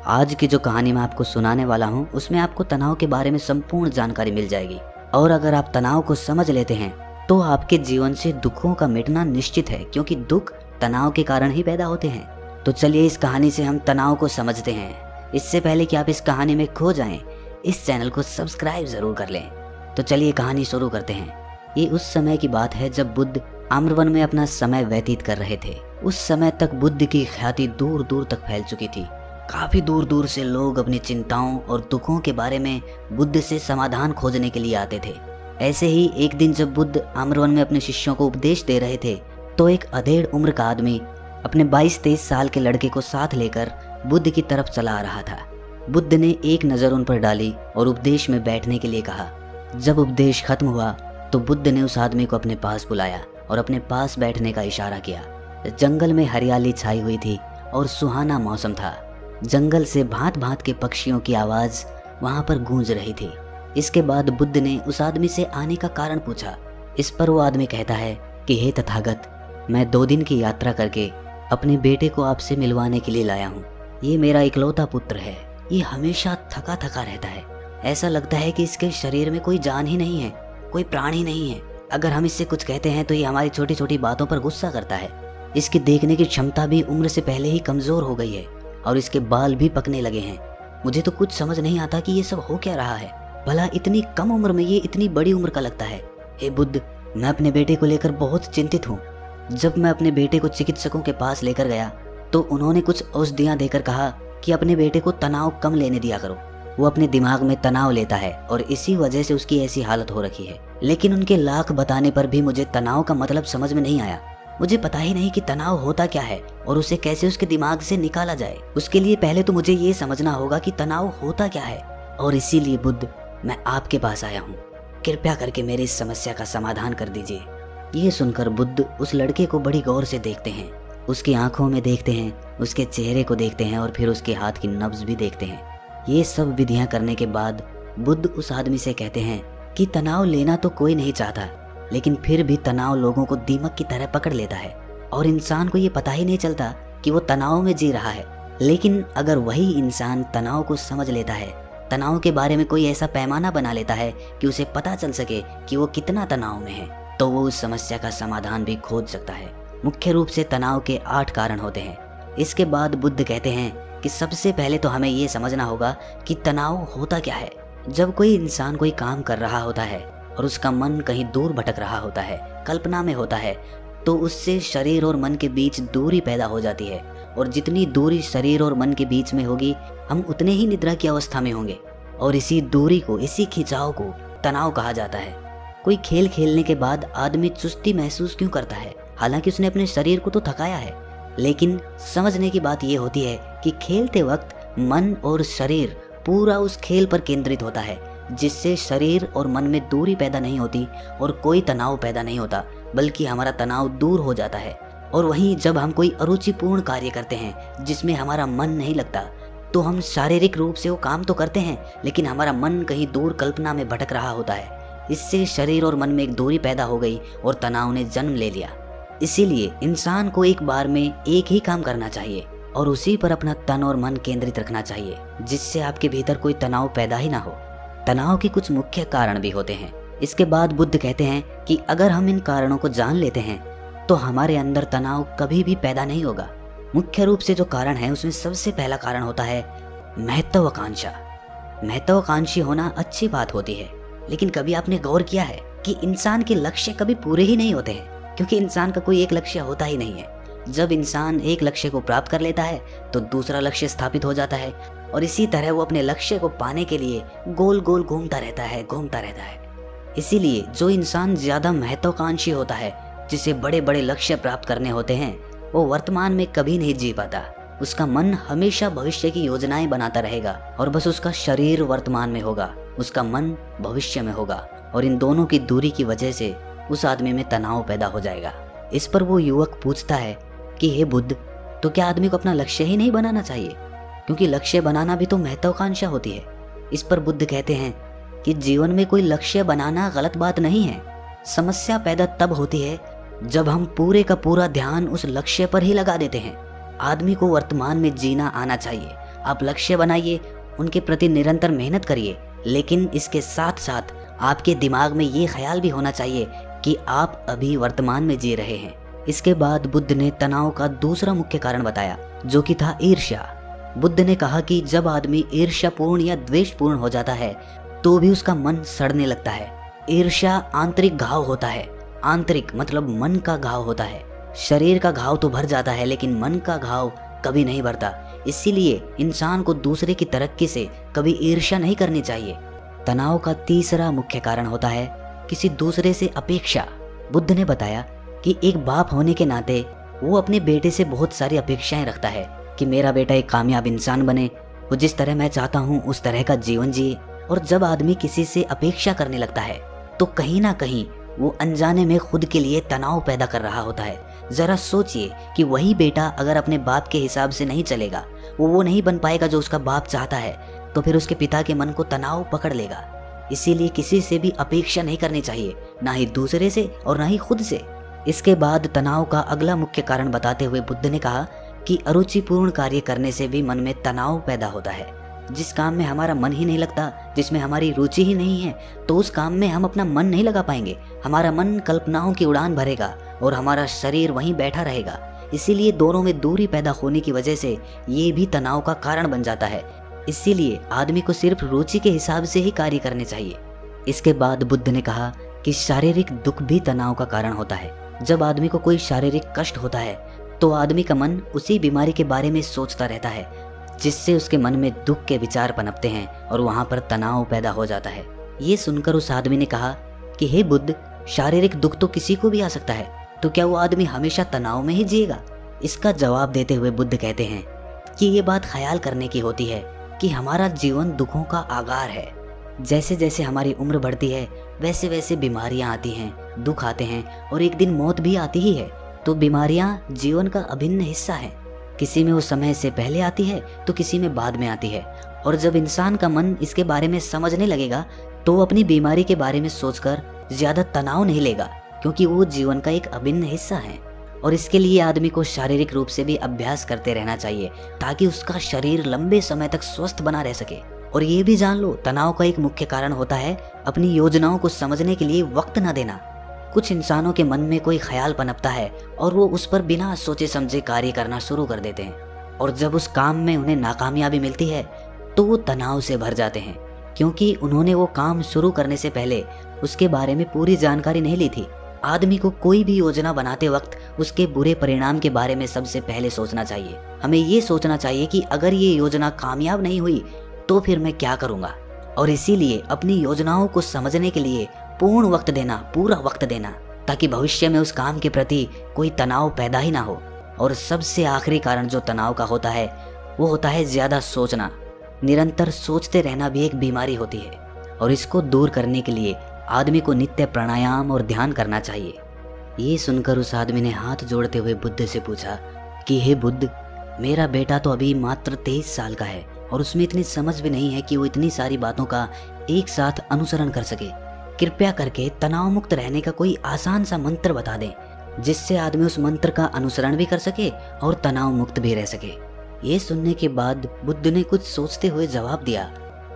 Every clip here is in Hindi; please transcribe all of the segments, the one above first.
आज की जो कहानी मैं आपको सुनाने वाला हूँ उसमें आपको तनाव के बारे में संपूर्ण जानकारी मिल जाएगी। और अगर आप तनाव को समझ लेते हैं तो आपके जीवन से दुखों का मिटना निश्चित है, क्योंकि दुख तनाव के कारण ही पैदा होते हैं। तो चलिए इस कहानी से हम तनाव को समझते हैं। इससे पहले कि आप इस कहानी में खो जाएं, इस चैनल को सब्सक्राइब जरूर कर लें। तो चलिए कहानी शुरू करते हैं। ये उस समय की बात है जब बुद्ध आम्रवन में अपना समय व्यतीत कर रहे थे। उस समय तक बुद्ध की ख्याति दूर दूर तक फैल चुकी थी। काफी दूर दूर से लोग अपनी चिंताओं और दुखों के बारे में बुद्ध से समाधान खोजने के लिए आते थे। ऐसे ही एक दिन जब बुद्ध आम्रवन में अपने शिष्यों को उपदेश दे रहे थे तो एक अधेड़ उम्र का आदमी अपने 22-23 साल के लड़के को साथ लेकर बुद्ध की तरफ चला आ रहा था। बुद्ध ने एक नज़र उन पर डाली और उपदेश में बैठने के लिए कहा। जब उपदेश खत्म हुआ तो बुद्ध ने उस आदमी को अपने पास बुलाया और अपने पास बैठने का इशारा किया। जंगल में हरियाली छाई हुई थी और सुहाना मौसम था। जंगल से भांत भांत के पक्षियों की आवाज़ वहाँ पर गूंज रही थी। इसके बाद बुद्ध ने उस आदमी से आने का कारण पूछा। इस पर वो आदमी कहता है कि हे तथागत, मैं 2 दिन की यात्रा करके अपने बेटे को आपसे मिलवाने के लिए लाया हूँ। ये मेरा इकलौता पुत्र है। ये हमेशा थका थका रहता है। ऐसा लगता है कि इसके शरीर में कोई जान ही नहीं है, कोई प्राण ही नहीं है। अगर हम इससे कुछ कहते हैं तो ये हमारी छोटी छोटी बातों पर गुस्सा करता है। इसकी देखने की क्षमता भी उम्र से पहले ही कमज़ोर हो गई है और इसके बाल भी पकने लगे हैं। मुझे तो कुछ समझ नहीं आता कि ये सब हो क्या रहा है। भला इतनी कम उम्र में ये इतनी बड़ी उम्र का लगता है। हे बुद्ध, मैं अपने बेटे को लेकर बहुत चिंतित हूँ। जब मैं अपने बेटे को चिकित्सकों के पास लेकर गया तो उन्होंने कुछ औषधियाँ देकर कहा कि अपने बेटे को तनाव कम लेने दिया करो। वो अपने दिमाग में तनाव लेता है और इसी वजह से उसकी ऐसी हालत हो रखी है। लेकिन उनके लाख बताने पर भी मुझे तनाव का मतलब समझ में नहीं आया। मुझे पता ही नहीं कि तनाव होता क्या है और उसे कैसे उसके दिमाग से निकाला जाए। उसके लिए पहले तो मुझे ये समझना होगा कि तनाव होता क्या है। और इसीलिए बुद्ध, मैं आपके पास आया हूँ। कृपया करके मेरी इस समस्या का समाधान कर दीजिए। ये सुनकर बुद्ध उस लड़के को बड़ी गौर से देखते हैं। उसकी आंखों में देखते हैं, उसके चेहरे को देखते हैं और फिर उसके हाथ की नब्ज भी देखते हैं। ये सब विधियां करने के बाद बुद्ध उस आदमी से कहते हैं कि तनाव लेना तो कोई नहीं चाहता, लेकिन फिर भी तनाव लोगों को दीमक की तरह पकड़ लेता है और इंसान को ये पता ही नहीं चलता कि वो तनाव में जी रहा है। लेकिन अगर वही इंसान तनाव को समझ लेता है, तनाव के बारे में कोई ऐसा पैमाना बना लेता है कि उसे पता चल सके कि वो कितना तनाव में है, तो वो उस समस्या का समाधान भी खोज सकता है। मुख्य रूप से तनाव के 8 कारण होते हैं। इसके बाद बुद्ध कहते हैं कि सबसे पहले तो हमें ये समझना होगा कि तनाव होता क्या है। जब कोई इंसान कोई काम कर रहा होता है और उसका मन कहीं दूर भटक रहा होता है, कल्पना में होता है, तो उससे शरीर और मन के बीच दूरी पैदा हो जाती है। और जितनी दूरी शरीर और मन के बीच में होगी, हम उतने ही निद्रा की अवस्था में होंगे। और इसी दूरी को, इसी खिंचाव को तनाव कहा जाता है। कोई खेल खेलने के बाद आदमी चुस्ती महसूस क्यों करता है, हालांकि उसने अपने शरीर को तो थकाया है। लेकिन समझने की बात यह होती है कि खेलते वक्त मन और शरीर पूरा उस खेल पर केंद्रित होता है, जिससे शरीर और मन में दूरी पैदा नहीं होती और कोई तनाव पैदा नहीं होता, बल्कि हमारा तनाव दूर हो जाता है। और वहीं जब हम कोई अरुचिपूर्ण कार्य करते हैं जिसमें हमारा मन नहीं लगता, तो हम शारीरिक रूप से वो काम तो करते हैं, लेकिन हमारा मन कहीं दूर कल्पना में भटक रहा होता है। इससे शरीर और मन में एक दूरी पैदा हो गई और तनाव ने जन्म ले लिया। इसीलिए इंसान को एक बार में एक ही काम करना चाहिए और उसी पर अपना तन और मन केंद्रित रखना चाहिए, जिससे आपके भीतर कोई तनाव पैदा ही ना हो। तनाव के कुछ मुख्य कारण भी होते हैं। इसके बाद बुद्ध कहते हैं कि अगर हम इन कारणों को जान लेते हैं तो हमारे अंदर तनाव कभी भी पैदा नहीं होगा। मुख्य रूप से जो कारण है उसमें सबसे पहला कारण होता है महत्वाकांक्षा। महत्वाकांक्षी होना अच्छी बात होती है, लेकिन कभी आपने गौर किया है कि इंसान के लक्ष्य कभी पूरे ही नहीं होते हैं, क्योंकि इंसान का कोई एक लक्ष्य होता ही नहीं है। जब इंसान एक लक्ष्य को प्राप्त कर लेता है तो दूसरा लक्ष्य स्थापित हो जाता है और इसी तरह वो अपने लक्ष्य को पाने के लिए गोल गोल घूमता रहता है। इसीलिए जो इंसान ज्यादा महत्वाकांक्षी होता है, जिसे बड़े बड़े लक्ष्य प्राप्त करने होते हैं, वो वर्तमान में कभी नहीं जी पाता। उसका मन हमेशा भविष्य की योजनाएं बनाता रहेगा और बस उसका शरीर वर्तमान में होगा, उसका मन भविष्य में होगा। और इन दोनों की दूरी की वजह से उस आदमी में तनाव पैदा हो जाएगा। इस पर वो युवक पूछता है कि हे बुद्ध, तो क्या आदमी को अपना लक्ष्य ही नहीं बनाना चाहिए, क्योंकि लक्ष्य बनाना भी तो महत्वाकांक्षा होती है। इस पर बुद्ध कहते हैं कि जीवन में कोई लक्ष्य बनाना गलत बात नहीं है। समस्या पैदा तब होती है जब हम पूरे का पूरा ध्यान उस लक्ष्य पर ही लगा देते हैं। आदमी को वर्तमान में जीना आना चाहिए। आप लक्ष्य बनाइए, उनके प्रति निरंतर मेहनत करिए, लेकिन इसके साथ साथ आपके दिमाग में ये ख्याल भी होना चाहिए कि आप अभी वर्तमान में जी रहे हैं। इसके बाद बुद्ध ने तनाव का दूसरा मुख्य कारण बताया, जो कि था ईर्ष्या। बुद्ध ने कहा कि जब आदमी ईर्ष्यापूर्ण या द्वेषपूर्ण हो जाता है तो भी उसका मन सड़ने लगता है। ईर्ष्या आंतरिक घाव होता है। आंतरिक मतलब मन का घाव होता है। शरीर का घाव तो भर जाता है, लेकिन मन का घाव कभी नहीं भरता। इसीलिए इंसान को दूसरे की तरक्की से कभी ईर्ष्या नहीं करनी चाहिए। तनाव का तीसरा मुख्य कारण होता है किसी दूसरे से अपेक्षा। बुद्ध ने बताया कि एक बाप होने के नाते वो अपने बेटे से बहुत सारी अपेक्षाएं रखता है कि मेरा बेटा एक कामयाब इंसान बने, वो जिस तरह मैं चाहता हूँ उस तरह का जीवन जिए। और जब आदमी किसी से अपेक्षा करने लगता है तो कहीं ना कहीं वो अनजाने में खुद के लिए तनाव पैदा कर रहा होता है। जरा सोचिए कि वही बेटा अगर अपने बाप के हिसाब से नहीं चलेगा, वो नहीं बन पाएगा जो उसका बाप चाहता है, तो फिर उसके पिता के मन को तनाव पकड़ लेगा। इसीलिए किसी से भी अपेक्षा नहीं करनी चाहिए, ना ही दूसरे से और ना ही खुद से। इसके बाद तनाव का अगला मुख्य कारण बताते हुए बुद्ध ने कहा कि अरुचिपूर्ण कार्य करने से भी मन में तनाव पैदा होता है। जिस काम में हमारा मन ही नहीं लगता, जिसमें हमारी रुचि ही नहीं है, तो उस काम में हम अपना मन नहीं लगा पाएंगे। हमारा मन कल्पनाओं की उड़ान भरेगा और हमारा शरीर वहीं बैठा रहेगा। इसीलिए दोनों में दूरी पैदा होने की वजह से ये भी तनाव का कारण बन जाता है। इसीलिए आदमी को सिर्फ रुचि के हिसाब से ही कार्य करने चाहिए। इसके बाद बुद्ध ने कहा कि शारीरिक दुख भी तनाव का कारण होता है। जब आदमी को कोई शारीरिक कष्ट होता है तो आदमी का मन उसी बीमारी के बारे में सोचता रहता है, जिससे उसके मन में दुख के विचार पनपते हैं और वहां पर तनाव पैदा हो जाता है। ये सुनकर उस आदमी ने कहा कि हे बुद्ध, शारीरिक दुख तो किसी को भी आ सकता है, तो क्या वो आदमी हमेशा तनाव में ही जिएगा? इसका जवाब देते हुए बुद्ध कहते हैं कि ये बात ख्याल करने की होती है कि हमारा जीवन दुखों का आगार है। जैसे जैसे हमारी उम्र बढ़ती है वैसे वैसे बीमारियां आती हैं, दुख आते हैं और एक दिन मौत भी आती ही है। तो बीमारियां जीवन का अभिन्न हिस्सा है। किसी में वो समय से पहले आती है तो किसी में बाद में आती है। और जब इंसान का मन इसके बारे में समझने लगेगा तो वो अपनी बीमारी के बारे में सोचकर ज्यादा तनाव नहीं लेगा, क्योंकि वो जीवन का एक अभिन्न हिस्सा है। और इसके लिए आदमी को शारीरिक रूप से भी अभ्यास करते रहना चाहिए ताकि उसका शरीर लंबे समय तक स्वस्थ बना रह सके। और ये भी जान लो, तनाव का एक मुख्य कारण होता है अपनी योजनाओं को समझने के लिए वक्त न देना। कुछ इंसानों के मन में कोई ख्याल पनपता है और वो उस पर बिना सोचे समझे कार्य करना शुरू कर देते हैं, और जब उस काम में उन्हें नाकामयाबी मिलती है तो वो तनाव से भर जाते हैं, क्योंकि उन्होंने वो काम शुरू करने से पहले उसके बारे में पूरी जानकारी नहीं ली थी। आदमी को कोई भी योजना बनाते वक्त उसके बुरे परिणाम के बारे में सबसे पहले सोचना चाहिए। हमें ये सोचना चाहिए कि अगर ये योजना कामयाब नहीं हुई तो फिर मैं क्या करूँगा। और इसीलिए अपनी योजनाओं को समझने के लिए पूर्ण वक्त देना, पूरा वक्त देना, ताकि भविष्य में उस काम के प्रति कोई तनाव पैदा ही ना हो। और सबसे आखिरी कारण जो तनाव का होता है वो होता है ज्यादा सोचना। निरंतर सोचते रहना भी एक बीमारी होती है, और इसको दूर करने के लिए आदमी को नित्य प्राणायाम और ध्यान करना चाहिए। ये सुनकर उस आदमी ने हाथ जोड़ते हुए बुद्ध से पूछा कि हे बुद्ध, मेरा बेटा तो अभी मात्र 23 साल का है और उसमें इतनी समझ भी नहीं है कि वो इतनी सारी बातों का एक साथ अनुसरण कर सके। कृपया करके तनाव मुक्त रहने का कोई आसान सा मंत्र बता दें, जिससे आदमी उस मंत्र का अनुसरण भी कर सके और तनाव मुक्त भी रह सके। ये सुनने के बाद बुद्ध ने कुछ सोचते हुए जवाब दिया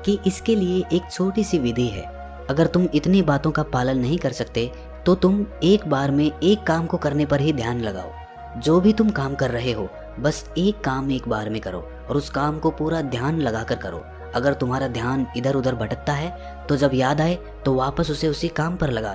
कि इसके लिए एक छोटी सी विधि है। अगर तुम इतनी बातों का पालन नहीं कर सकते तो तुम एक बार में एक काम को करने पर ही ध्यान लगाओ। जो भी तुम काम कर रहे हो बस एक काम एक बार में करो और उस काम को पूरा ध्यान लगाकर करो। अगर तुम्हारा ध्यान इधर उधर भटकता है तो जब याद आए तो वापस उसे उसी काम पर लगा